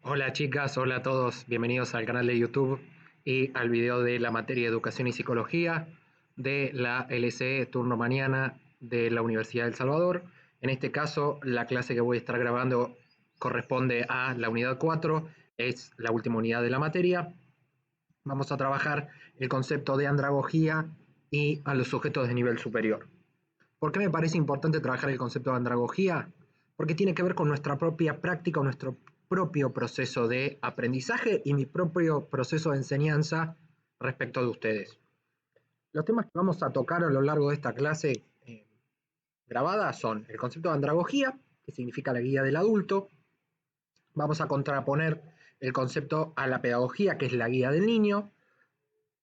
Hola chicas, hola a todos, bienvenidos al canal de YouTube y al video de la materia de Educación y Psicología de la LCE turno mañana de la Universidad de El Salvador. En este caso, la clase que voy a estar grabando corresponde a la unidad 4, es la última unidad de la materia. Vamos a trabajar el concepto de andragogía y a los sujetos de nivel superior. ¿Por qué me parece importante trabajar el concepto de andragogía? Porque tiene que ver con nuestra propia práctica o nuestro propio proceso de aprendizaje y mi propio proceso de enseñanza respecto de ustedes. Los temas que vamos a tocar a lo largo de esta clase grabada son el concepto de andragogía, que significa la guía del adulto. Vamos a contraponer el concepto a la pedagogía, que es la guía del niño.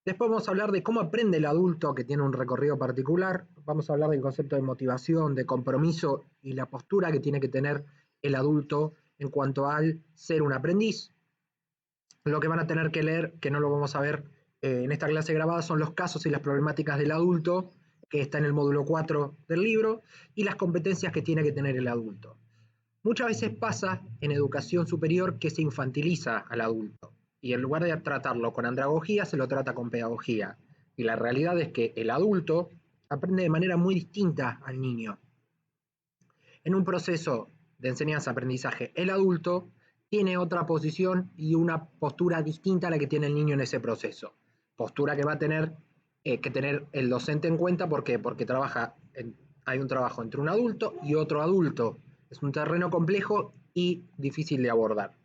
Después vamos a hablar de cómo aprende el adulto, que tiene un recorrido particular. Vamos a hablar del concepto de motivación, de compromiso y la postura que tiene que tener el adulto en cuanto al ser un aprendiz. Lo que van a tener que leer, que no lo vamos a ver en esta clase grabada, son los casos y las problemáticas del adulto, que está en el módulo 4 del libro, y las competencias que tiene que tener el adulto. Muchas veces pasa en educación superior que se infantiliza al adulto y en lugar de tratarlo con andragogía se lo trata con pedagogía. Y la realidad es que el adulto aprende de manera muy distinta al niño. En un proceso de enseñanza-aprendizaje, el adulto tiene otra posición y una postura distinta a la que tiene el niño en ese proceso. Postura que va a tener que tener el docente en cuenta. ¿Por qué? Porque hay un trabajo entre un adulto y otro adulto. Es un terreno complejo y difícil de abordar.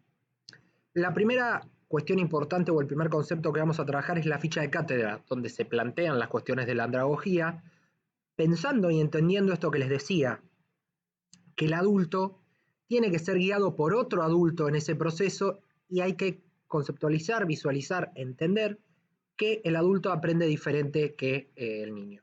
La primera cuestión importante o el primer concepto que vamos a trabajar es la ficha de cátedra, donde se plantean las cuestiones de la andragogía, pensando y entendiendo esto que les decía, que el adulto tiene que ser guiado por otro adulto en ese proceso y hay que conceptualizar, visualizar, entender que el adulto aprende diferente que el niño.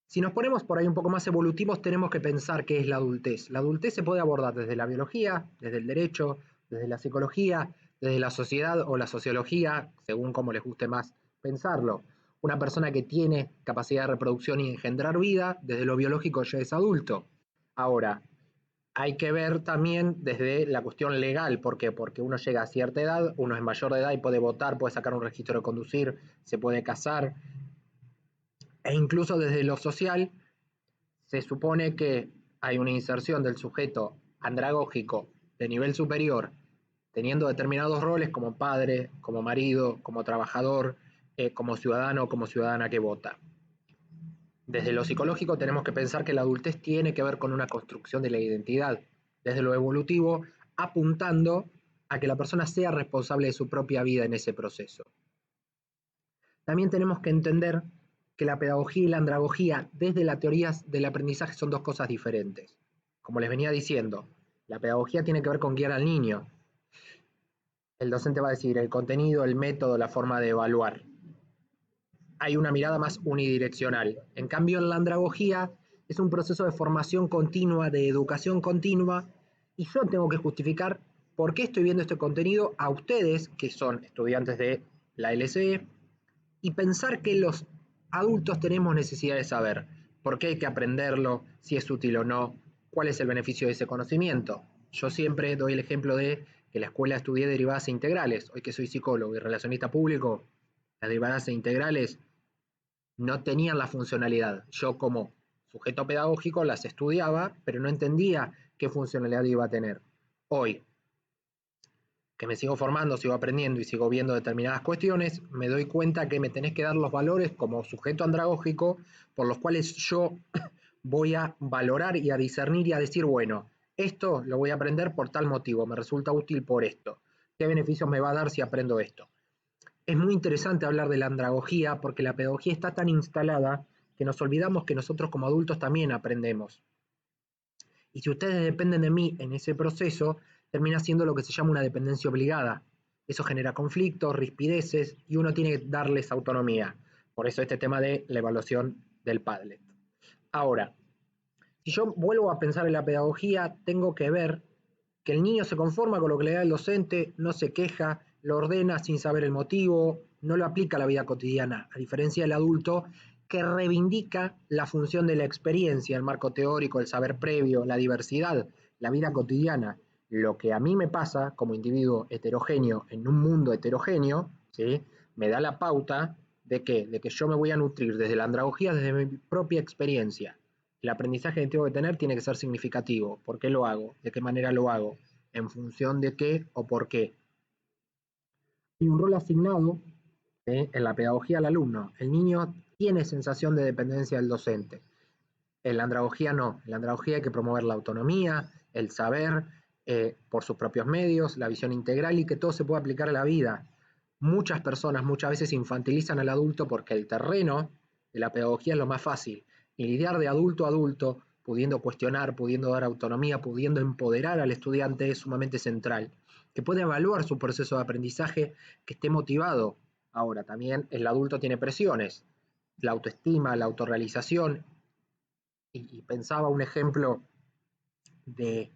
Si nos ponemos por ahí un poco más evolutivos, tenemos que pensar qué es la adultez. La adultez se puede abordar desde la biología, desde el derecho, desde la psicología, desde la sociedad o la sociología, según como les guste más pensarlo. Una persona que tiene capacidad de reproducción y engendrar vida, desde lo biológico ya es adulto. Ahora, hay que ver también desde la cuestión legal. ¿Por qué? Porque uno llega a cierta edad, uno es mayor de edad y puede votar, puede sacar un registro de conducir, se puede casar, e incluso desde lo social se supone que hay una inserción del sujeto andragógico de nivel superior, teniendo determinados roles como padre, como marido, como trabajador, como ciudadano o como ciudadana que vota. Desde lo psicológico tenemos que pensar que la adultez tiene que ver con una construcción de la identidad, desde lo evolutivo, apuntando a que la persona sea responsable de su propia vida en ese proceso. También tenemos que entender que la pedagogía y la andragogía desde las teorías del aprendizaje son dos cosas diferentes. Como les venía diciendo, la pedagogía tiene que ver con guiar al niño. El docente va a decir el contenido, el método, la forma de evaluar. Hay una mirada más unidireccional. En cambio, en la andragogía es un proceso de formación continua, de educación continua, y yo tengo que justificar por qué estoy viendo este contenido a ustedes, que son estudiantes de la LCE, y pensar que los adultos tenemos necesidad de saber por qué hay que aprenderlo, si es útil o no, cuál es el beneficio de ese conocimiento. Yo siempre doy el ejemplo de que en la escuela estudié derivadas e integrales. Hoy que soy psicólogo y relacionista público, las derivadas e integrales no tenían la funcionalidad. Yo como sujeto pedagógico las estudiaba, pero no entendía qué funcionalidad iba a tener. Hoy, que me sigo formando, sigo aprendiendo y sigo viendo determinadas cuestiones, me doy cuenta que me tenés que dar los valores como sujeto andragógico por los cuales yo voy a valorar y a discernir y a decir, bueno, esto lo voy a aprender por tal motivo, me resulta útil por esto. ¿Qué beneficios me va a dar si aprendo esto? Es muy interesante hablar de la andragogía porque la pedagogía está tan instalada que nos olvidamos que nosotros como adultos también aprendemos. Y si ustedes dependen de mí en ese proceso, termina siendo lo que se llama una dependencia obligada. Eso genera conflictos, rispideces y uno tiene que darles autonomía. Por eso este tema de la evaluación del Padlet. Ahora, si yo vuelvo a pensar en la pedagogía, tengo que ver que el niño se conforma con lo que le da el docente, no se queja, lo ordena sin saber el motivo, no lo aplica a la vida cotidiana, a diferencia del adulto que reivindica la función de la experiencia, el marco teórico, el saber previo, la diversidad, la vida cotidiana. Lo que a mí me pasa como individuo heterogéneo en un mundo heterogéneo, ¿sí? Me da la pauta ¿de qué? De que yo me voy a nutrir desde la andragogía, desde mi propia experiencia. El aprendizaje que tengo que tener tiene que ser significativo. ¿Por qué lo hago? ¿De qué manera lo hago? ¿En función de qué o por qué? Hay un rol asignado, ¿sí?, en la pedagogía al alumno. El niño tiene sensación de dependencia del docente. En la andragogía no. En la andragogía hay que promover la autonomía, el saber por sus propios medios, la visión integral y que todo se pueda aplicar a la vida. Muchas personas muchas veces infantilizan al adulto porque el terreno de la pedagogía es lo más fácil. Y lidiar de adulto a adulto, pudiendo cuestionar, pudiendo dar autonomía, pudiendo empoderar al estudiante es sumamente central. Que puede evaluar su proceso de aprendizaje, que esté motivado. Ahora, también el adulto tiene presiones. La autoestima, la autorrealización, y pensaba un ejemplo de,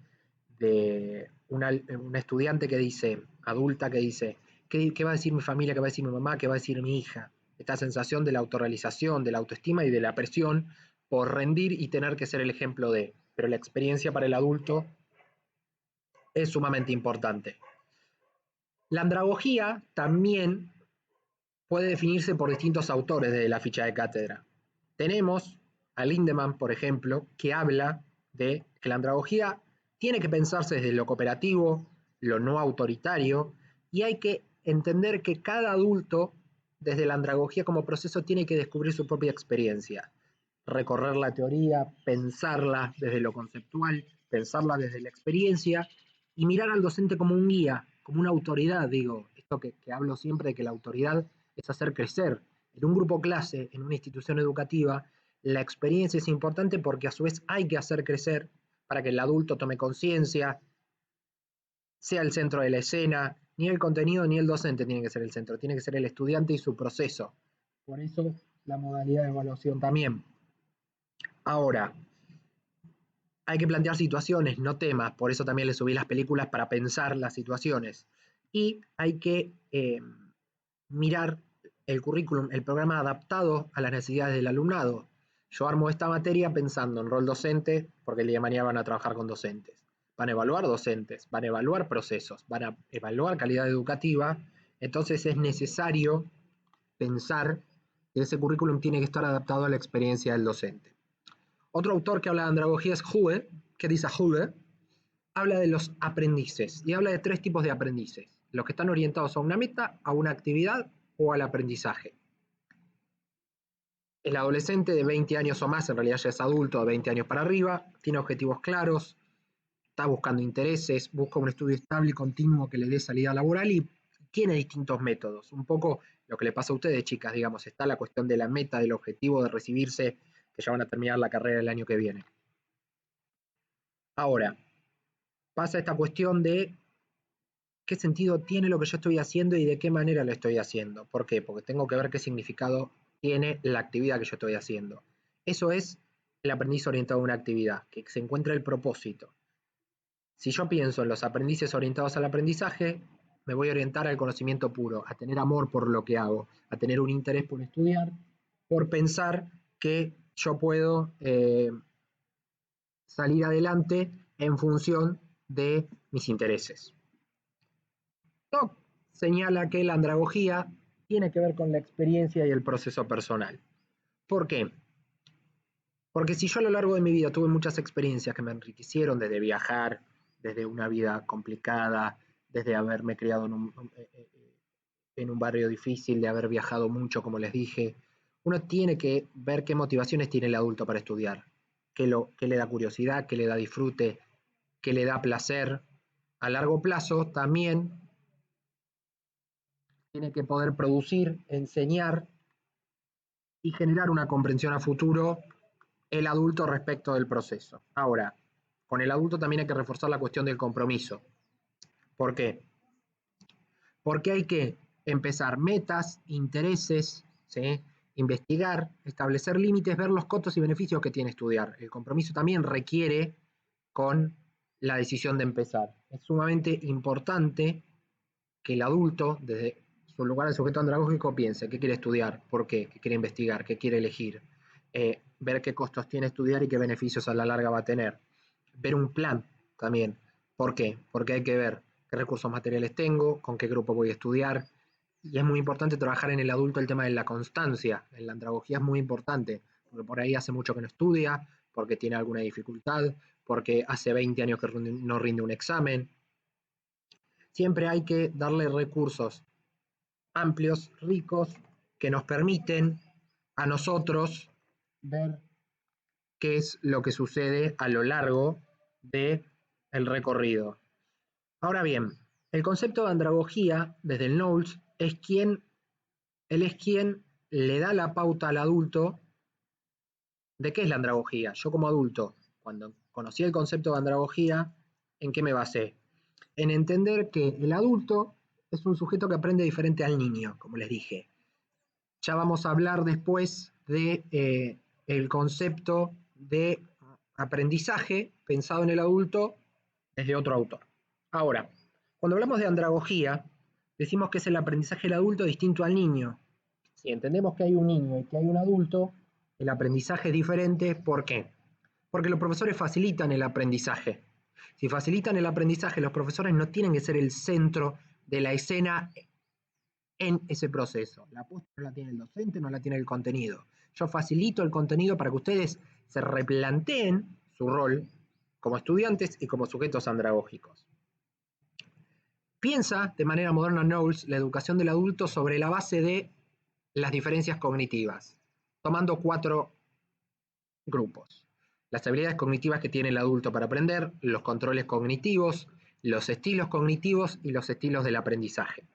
de una estudiante que dice, adulta que dice, ¿qué va a decir mi familia? ¿Qué va a decir mi mamá? ¿Qué va a decir mi hija? Esta sensación de la autorrealización, de la autoestima y de la presión por rendir y tener que ser el ejemplo de. Pero la experiencia para el adulto es sumamente importante. La andragogía también puede definirse por distintos autores de la ficha de cátedra. Tenemos a Lindemann, por ejemplo, que habla de que la andragogía tiene que pensarse desde lo cooperativo, lo no autoritario, y hay que entender que cada adulto, desde la andragogía como proceso, tiene que descubrir su propia experiencia, recorrer la teoría, pensarla desde lo conceptual, pensarla desde la experiencia, y mirar al docente como un guía, como una autoridad, digo, esto que hablo siempre de que la autoridad es hacer crecer. En un grupo clase, en una institución educativa, la experiencia es importante porque a su vez hay que hacer crecer para que el adulto tome conciencia, sea el centro de la escena, ni el contenido ni el docente tiene que ser el centro, tiene que ser el estudiante y su proceso. Por eso la modalidad de evaluación también. Ahora, hay que plantear situaciones, no temas, por eso también le subí las películas para pensar las situaciones. Y hay que mirar el currículum, el programa adaptado a las necesidades del alumnado. Yo armo esta materia pensando en rol docente, porque el día de mañana van a trabajar con docentes. Van a evaluar docentes, van a evaluar procesos, van a evaluar calidad educativa. Entonces es necesario pensar que ese currículum tiene que estar adaptado a la experiencia del docente. Otro autor que habla de andragogía es Huge, que dice Huge, habla de los aprendices y habla de tres tipos de aprendices: los que están orientados a una meta, a una actividad o al aprendizaje. El adolescente de 20 años o más, en realidad ya es adulto, de 20 años para arriba, tiene objetivos claros, está buscando intereses, busca un estudio estable y continuo que le dé salida laboral y tiene distintos métodos. Un poco lo que le pasa a ustedes, chicas, digamos, está la cuestión de la meta, del objetivo de recibirse, que ya van a terminar la carrera el año que viene. Ahora, pasa esta cuestión de qué sentido tiene lo que yo estoy haciendo y de qué manera lo estoy haciendo. ¿Por qué? Porque tengo que ver qué significado tiene la actividad que yo estoy haciendo. Eso es el aprendiz orientado a una actividad, que se encuentra el propósito. Si yo pienso en los aprendices orientados al aprendizaje, me voy a orientar al conocimiento puro, a tener amor por lo que hago, a tener un interés por estudiar, por pensar que yo puedo salir adelante en función de mis intereses. Esto señala que la andragogía tiene que ver con la experiencia y el proceso personal. ¿Por qué? Porque si yo a lo largo de mi vida tuve muchas experiencias que me enriquecieron, desde viajar, desde una vida complicada, desde haberme criado en un barrio difícil, de haber viajado mucho, como les dije, uno tiene que ver qué motivaciones tiene el adulto para estudiar, qué le da curiosidad, qué le da disfrute, qué le da placer. A largo plazo también tiene que poder producir, enseñar y generar una comprensión a futuro el adulto respecto del proceso. Ahora, con el adulto también hay que reforzar la cuestión del compromiso. ¿Por qué? Porque hay que empezar metas, intereses, ¿sí?, investigar, establecer límites, ver los costos y beneficios que tiene estudiar. El compromiso también requiere con la decisión de empezar. Es sumamente importante que el adulto, desde su lugar de sujeto andragógico, piense qué quiere estudiar, por qué quiere investigar, qué quiere elegir, ver qué costos tiene estudiar y qué beneficios a la larga va a tener, ver un plan también, ¿Por qué? Porque hay que ver qué recursos materiales tengo, con qué grupo voy a estudiar, y es muy importante trabajar en el adulto el tema de la constancia. En la andragogía es muy importante, porque por ahí hace mucho que no estudia, porque tiene alguna dificultad, porque hace 20 años que no rinde un examen. Siempre hay que darle recursos amplios, ricos, que nos permiten a nosotros ver qué es lo que sucede a lo largo del recorrido. Ahora bien, el concepto de andragogía, desde el Knowles, él es quien le da la pauta al adulto de qué es la andragogía. Yo como adulto, cuando conocí el concepto de andragogía, ¿en qué me basé? En entender que el adulto es un sujeto que aprende diferente al niño, como les dije. Ya vamos a hablar después de el concepto de aprendizaje pensado en el adulto desde otro autor. Ahora, cuando hablamos de andragogía, decimos que es el aprendizaje del adulto distinto al niño. Si entendemos que hay un niño y que hay un adulto, el aprendizaje es diferente. ¿Por qué? Porque los profesores facilitan el aprendizaje. Si facilitan el aprendizaje, los profesores no tienen que ser el centro de la escena en ese proceso. La apuesta no la tiene el docente, no la tiene el contenido. Yo facilito el contenido para que ustedes se replanteen su rol como estudiantes y como sujetos andragógicos. Piensa de manera moderna Knowles la educación del adulto sobre la base de las diferencias cognitivas, tomando 4 grupos. Las habilidades cognitivas que tiene el adulto para aprender, los controles cognitivos, los estilos cognitivos y los estilos del aprendizaje.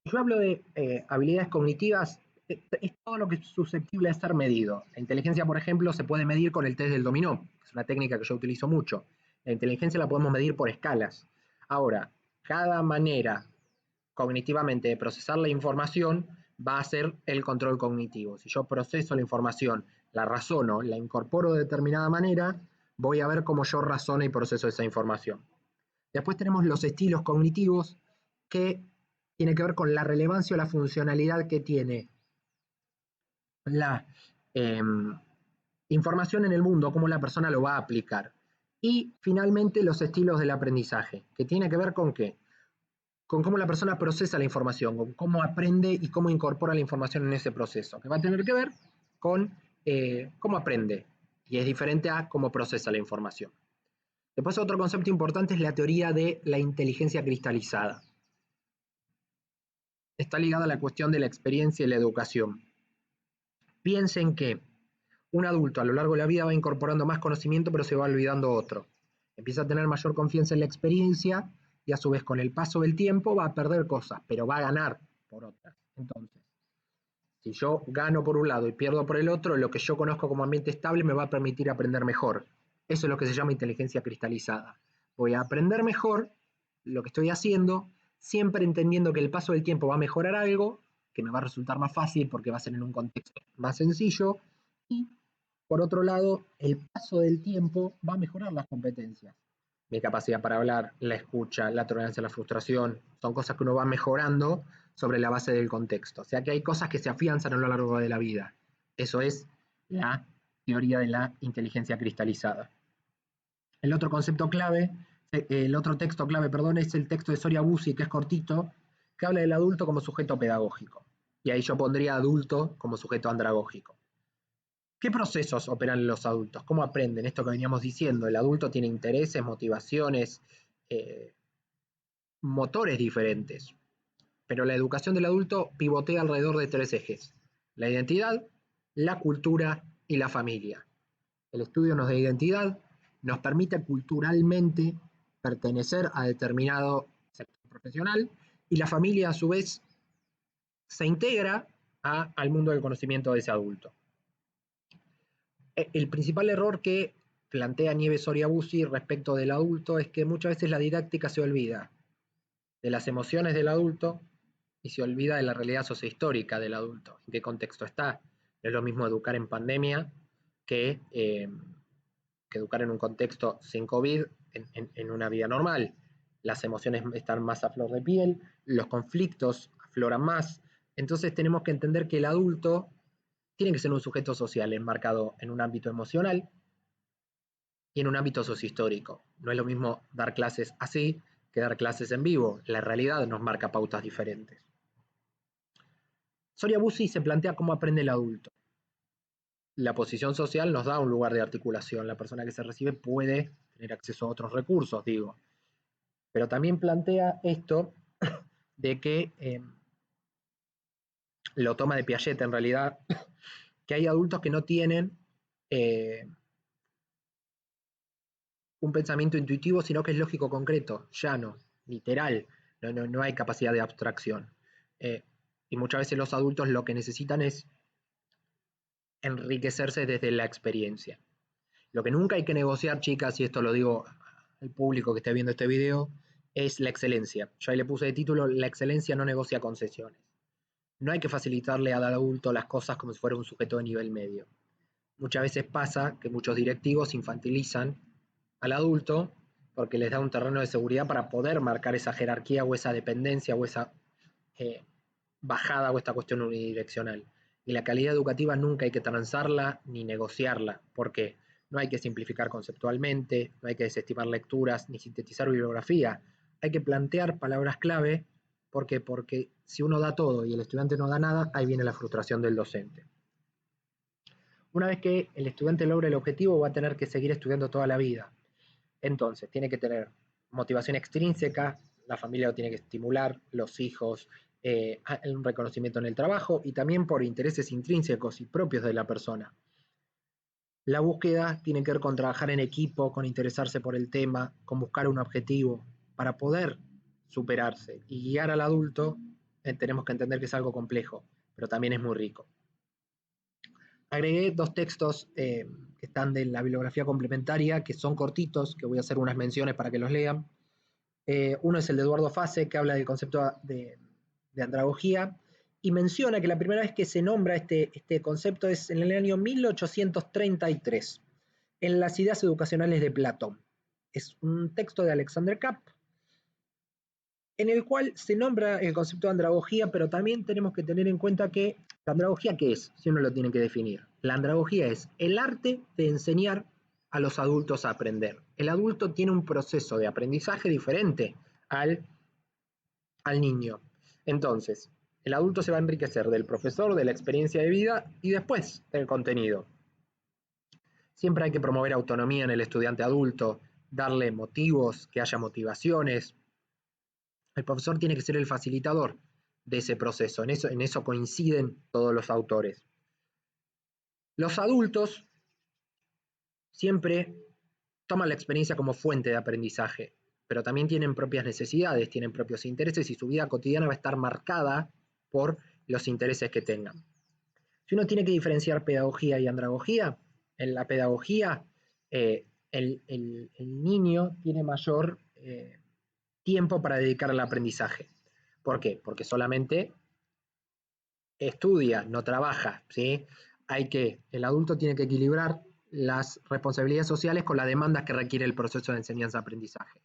Yo hablo de habilidades cognitivas, es todo lo que es susceptible de ser medido. La inteligencia, por ejemplo, se puede medir con el test del dominó, que es una técnica que yo utilizo mucho. La inteligencia la podemos medir por escalas. Ahora, cada manera cognitivamente de procesar la información va a ser el control cognitivo. Si yo proceso la información, la razono, la incorporo de determinada manera, voy a ver cómo yo razono y proceso esa información. Después tenemos los estilos cognitivos, que tiene que ver con la relevancia o la funcionalidad que tiene la eh, información en el mundo, cómo la persona lo va a aplicar. Y finalmente los estilos del aprendizaje, que tiene que ver con qué? Con cómo la persona procesa la información, con cómo aprende y cómo incorpora la información en ese proceso, que va a tener que ver con cómo aprende, y es diferente a cómo procesa la información. Después otro concepto importante es la teoría de la inteligencia cristalizada. Está ligada a la cuestión de la experiencia y la educación. Piensen que un adulto a lo largo de la vida va incorporando más conocimiento, pero se va olvidando otro. Empieza a tener mayor confianza en la experiencia y a su vez con el paso del tiempo va a perder cosas, pero va a ganar por otras. Entonces, si yo gano por un lado y pierdo por el otro, lo que yo conozco como ambiente estable me va a permitir aprender mejor. Eso es lo que se llama inteligencia cristalizada. Voy a aprender mejor lo que estoy haciendo, siempre entendiendo que el paso del tiempo va a mejorar algo, que me va a resultar más fácil porque va a ser en un contexto más sencillo, y por otro lado, el paso del tiempo va a mejorar las competencias. Mi capacidad para hablar, la escucha, la tolerancia a la frustración, son cosas que uno va mejorando sobre la base del contexto. O sea que hay cosas que se afianzan a lo largo de la vida. Eso es la teoría de la inteligencia cristalizada. El otro concepto clave, el otro texto clave, perdón, es el texto de Soria Bussi, que es cortito, que habla del adulto como sujeto pedagógico. Y ahí yo pondría adulto como sujeto andragógico. ¿Qué procesos operan los adultos? ¿Cómo aprenden? Esto que veníamos diciendo, el adulto tiene intereses, motivaciones, eh, motores diferentes, pero la educación del adulto pivotea alrededor de 3 ejes: la identidad, la cultura y la familia. El estudio nos da identidad, nos permite culturalmente pertenecer a determinado sector profesional, y la familia a su vez se integra al mundo del conocimiento de ese adulto. El principal error que plantea Nieves Soria Bussi respecto del adulto es que muchas veces la didáctica se olvida de las emociones del adulto y se olvida de la realidad sociohistórica del adulto, en qué contexto está. No es lo mismo educar en pandemia que educar en un contexto sin COVID, en una vida normal. Las emociones están más a flor de piel, los conflictos afloran más, entonces tenemos que entender que el adulto tiene que ser un sujeto social enmarcado en un ámbito emocional, y en un ámbito sociohistórico. No es lo mismo dar clases así que dar clases en vivo. La realidad nos marca pautas diferentes. Soria Bussi se plantea cómo aprende el adulto. La posición social nos da un lugar de articulación. La persona que se recibe puede tener acceso a otros recursos, digo. Pero también plantea esto de que lo toma de Piaget en realidad, que hay adultos que no tienen un pensamiento intuitivo, sino que es lógico concreto, llano, literal, no hay capacidad de abstracción. Y muchas veces los adultos lo que necesitan es enriquecerse desde la experiencia. Lo que nunca hay que negociar, chicas, y esto lo digo al público que esté viendo este video, es la excelencia. Yo ahí le puse de título, la excelencia no negocia concesiones. No hay que facilitarle al adulto las cosas como si fuera un sujeto de nivel medio. Muchas veces pasa que muchos directivos infantilizan al adulto porque les da un terreno de seguridad para poder marcar esa jerarquía o esa dependencia o esa bajada o esta cuestión unidireccional. Y la calidad educativa nunca hay que transarla ni negociarla. ¿Por qué? No hay que simplificar conceptualmente, no hay que desestimar lecturas ni sintetizar bibliografía. Hay que plantear palabras clave. ¿Por qué? Porque si uno da todo y el estudiante no da nada, ahí viene la frustración del docente. Una vez que el estudiante logra el objetivo, va a tener que seguir estudiando toda la vida. Entonces, tiene que tener motivación extrínseca, la familia lo tiene que estimular, los hijos, un reconocimiento en el trabajo y también por intereses intrínsecos y propios de la persona. La búsqueda tiene que ver con trabajar en equipo, con interesarse por el tema, con buscar un objetivo para poder superarse y guiar al adulto. Tenemos que entender que es algo complejo, pero también es muy rico. Agregué dos textos que están de la bibliografía complementaria, que son cortitos, que voy a hacer unas menciones para que los lean. Uno es el de Eduardo Fase, que habla del concepto de andragogía, y menciona que la primera vez que se nombra este concepto es en el año 1833, en las ideas educacionales de Platón. Es un texto de Alexander Kapp, en el cual se nombra el concepto de andragogía, pero también tenemos que tener en cuenta que la andragogía, ¿qué es? Si uno lo tiene que definir. La andragogía es el arte de enseñar a los adultos a aprender. El adulto tiene un proceso de aprendizaje diferente al niño. Entonces, el adulto se va a enriquecer del profesor, de la experiencia de vida y después del contenido. Siempre hay que promover autonomía en el estudiante adulto, darle motivos, que haya motivaciones. El profesor tiene que ser el facilitador de ese proceso. En eso coinciden todos los autores. Los adultos siempre toman la experiencia como fuente de aprendizaje, pero también tienen propias necesidades, tienen propios intereses y su vida cotidiana va a estar marcada por los intereses que tengan. Si uno tiene que diferenciar pedagogía y andragogía, en la pedagogía el niño tiene mayor tiempo para dedicar al aprendizaje. ¿Por qué? Porque solamente estudia, no trabaja, ¿sí? El adulto tiene que equilibrar las responsabilidades sociales con las demandas que requiere el proceso de enseñanza-aprendizaje.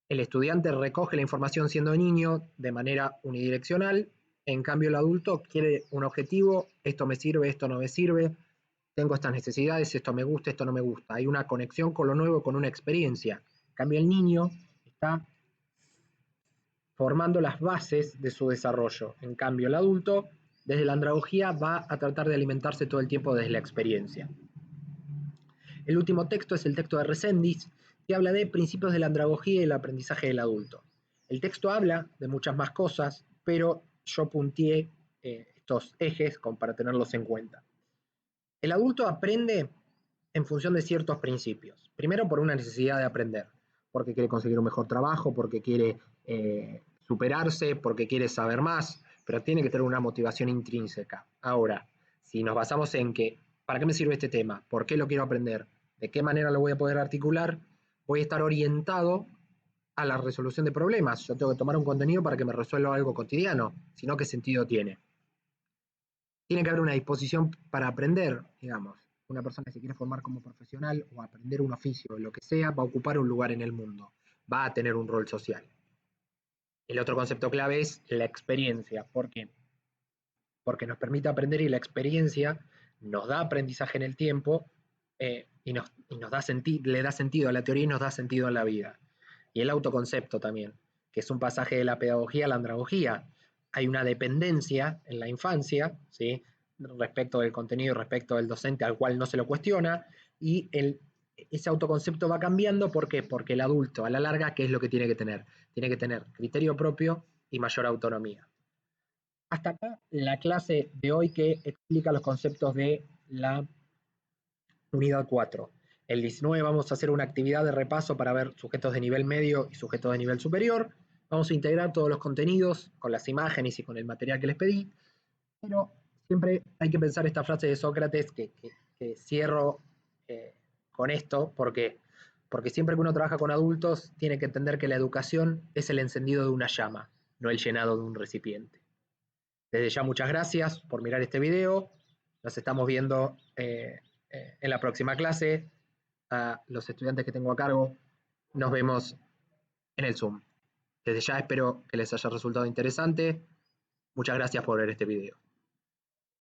El estudiante recoge la información siendo niño de manera unidireccional, en cambio el adulto quiere un objetivo, esto me sirve, esto no me sirve, tengo estas necesidades, esto me gusta, esto no me gusta. Hay una conexión con lo nuevo, con una experiencia. En cambio el niño está formando las bases de su desarrollo. En cambio el adulto, desde la andragogía, va a tratar de alimentarse todo el tiempo desde la experiencia. El último texto es el texto de Reséndiz, que habla de principios de la andragogía y el aprendizaje del adulto. El texto habla de muchas más cosas, pero yo punteé estos ejes para tenerlos en cuenta. El adulto aprende en función de ciertos principios. Primero, por una necesidad de aprender, porque quiere conseguir un mejor trabajo, porque quiere superarse, porque quiere saber más, pero tiene que tener una motivación intrínseca. Ahora, si nos basamos en que, ¿para qué me sirve este tema? ¿Por qué lo quiero aprender? ¿De qué manera lo voy a poder articular? Voy a estar orientado a la resolución de problemas. Yo tengo que tomar un contenido para que me resuelva algo cotidiano, si no, ¿qué sentido tiene? Tiene que haber una disposición para aprender, digamos. Una persona que se quiere formar como profesional o aprender un oficio o lo que sea, va a ocupar un lugar en el mundo, va a tener un rol social. El otro concepto clave es la experiencia. ¿Por qué? Porque nos permite aprender y la experiencia nos da aprendizaje en el tiempo, nos da le da sentido a la teoría y nos da sentido a la vida. Y el autoconcepto también, que es un pasaje de la pedagogía a la andragogía. Hay una dependencia en la infancia, ¿sí? Respecto del contenido, respecto del docente al cual no se lo cuestiona, y ese autoconcepto va cambiando. ¿Por qué? Porque el adulto, a la larga, ¿qué es lo que tiene que tener? Tiene que tener criterio propio y mayor autonomía. Hasta acá la clase de hoy que explica los conceptos de la unidad 4. El 19 vamos a hacer una actividad de repaso para ver sujetos de nivel medio y sujetos de nivel superior. Vamos a integrar todos los contenidos con las imágenes y con el material que les pedí, pero siempre hay que pensar esta frase de Sócrates que cierro con esto, porque siempre que uno trabaja con adultos tiene que entender que la educación es el encendido de una llama, no el llenado de un recipiente. Desde ya muchas gracias por mirar este video. Nos estamos viendo en la próxima clase. A los estudiantes que tengo a cargo, nos vemos en el Zoom. Desde ya espero que les haya resultado interesante. Muchas gracias por ver este video.